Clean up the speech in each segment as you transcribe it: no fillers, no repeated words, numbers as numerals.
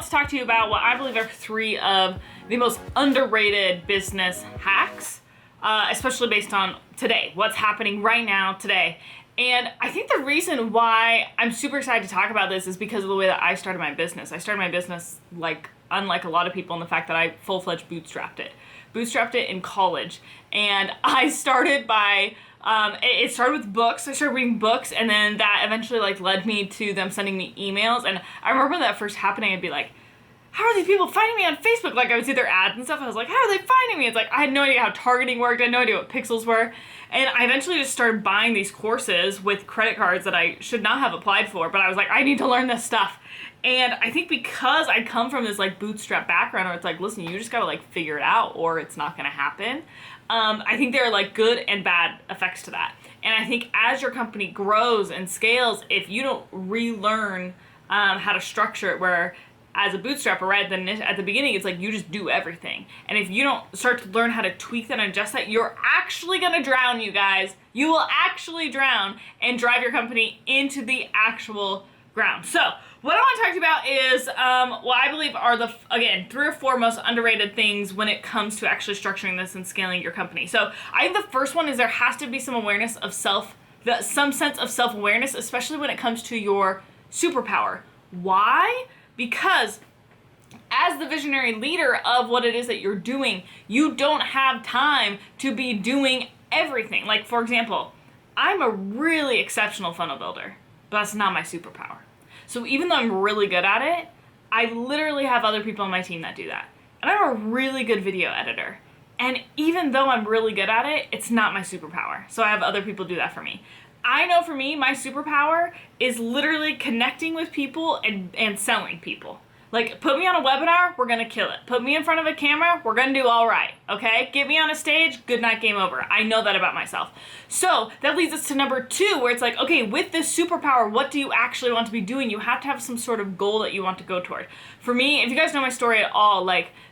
want to talk to you about what I believe are 3 of the most underrated business hacks, especially based on today, what's happening right now today. And I think the reason why I'm super excited to talk about this is because of the way that I started my business. I started my business unlike a lot of people in the fact that I full-fledged bootstrapped it. Bootstrapped it in college. And I started by, it started with books. I started reading books, and then that eventually led me to them sending me emails. And I remember that first happening, I'd be like, how are these people finding me on Facebook? I would see their ads and stuff. I was like, how are they finding me? It's like, I had no idea how targeting worked. I had no idea what pixels were. And I eventually just started buying these courses with credit cards that I should not have applied for, but I was like, I need to learn this stuff. And I think because I come from this bootstrap background where it's listen, you just gotta figure it out or it's not gonna happen. I think there are good and bad effects to that. And I think as your company grows and scales, if you don't relearn how to structure it, where as a bootstrapper, right, then at the beginning, it's you just do everything. And if you don't start to learn how to tweak that and adjust that, you're actually gonna drown, you guys. You will actually drown and drive your company into the actual ground. So what I want to talk to you about is what I believe are the, again, 3 or 4 most underrated things when it comes to actually structuring this and scaling your company. So I think the first one is there has to be some awareness of some sense of self-awareness, especially when it comes to your superpower. Why? Because as the visionary leader of what it is that you're doing, you don't have time to be doing everything. For example, I'm a really exceptional funnel builder, but that's not my superpower. So even though I'm really good at it, I literally have other people on my team that do that. And I'm a really good video editor. And even though I'm really good at it, it's not my superpower. So I have other people do that for me. I know for me, my superpower is literally connecting with people and selling people. Put me on a webinar, we're gonna kill it. Put me in front of a camera, we're gonna do all right, okay? Get me on a stage, good night, game over. I know that about myself. So that leads us to number 2, where it's okay, with this superpower, what do you actually want to be doing? You have to have some sort of goal that you want to go toward. For me, if you guys know my story at all,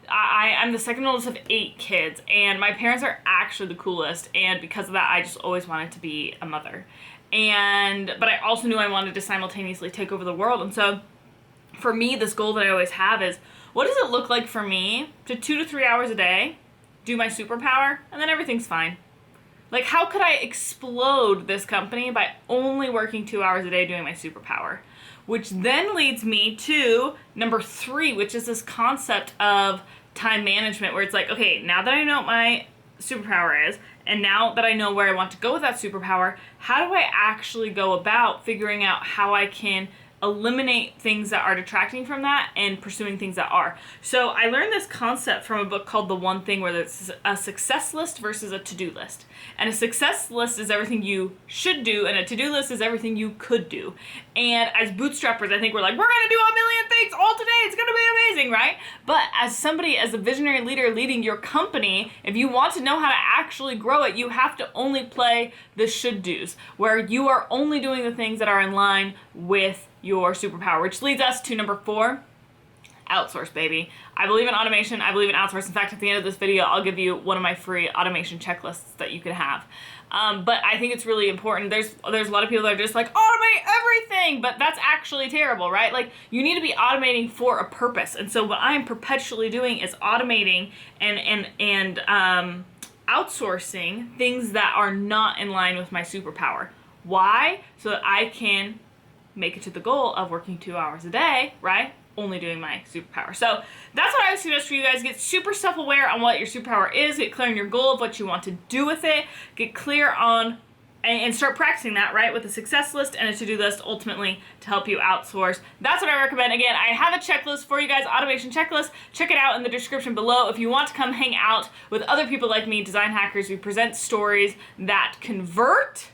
I'm the second oldest of 8 kids, and my parents are actually the coolest, and because of that, I just always wanted to be a mother. But I also knew I wanted to simultaneously take over the world, and so for me, this goal that I always have is, what does it look like for me to 2 to 3 hours a day, do my superpower, and then everything's fine? How could I explode this company by only working 2 hours a day doing my superpower? Which then leads me to number 3, which is this concept of time management, where it's okay, now that I know what my superpower is, and now that I know where I want to go with that superpower, how do I actually go about figuring out how I can eliminate things that are detracting from that and pursuing things that are. So I learned this concept from a book called The One Thing, where there's a success list versus a to-do list. And a success list is everything you should do, and a to-do list is everything you could do. And as bootstrappers, I think we're gonna do a million things all today, it's gonna be amazing, right? But as a visionary leader leading your company, if you want to know how to actually grow it, you have to only play the should-dos, where you are only doing the things that are in line with your superpower, which leads us to number 4, outsource, baby. I believe in automation. I believe in outsource. In fact, at the end of this video, I'll give you one of my free automation checklists that you can have. But I think it's really important. There's a lot of people that are just automate everything, but that's actually terrible, right? You need to be automating for a purpose. And so what I'm perpetually doing is automating and outsourcing things that are not in line with my superpower. Why? So that I can make it to the goal of working 2 hours a day, right? Only doing my superpower. So that's what I would suggest for you guys. Get super self-aware on what your superpower is. Get clear on your goal of what you want to do with it. Get clear on and start practicing that, right? With a success list and a to-do list, ultimately to help you outsource. That's what I recommend. Again, I have a checklist for you guys, automation checklist. Check it out in the description below. If you want to come hang out with other people like me, design hackers, we present stories that convert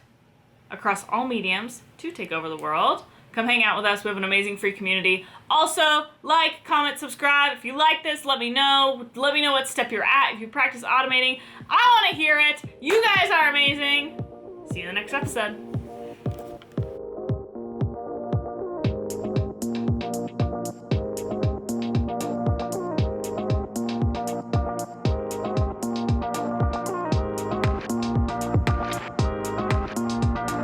across all mediums to take over the world. Come hang out with us. We have an amazing free community. Also, like, comment, subscribe. If you like this, let me know. Let me know what step you're at. If you practice automating, I want to hear it. You guys are amazing. See you in the next episode.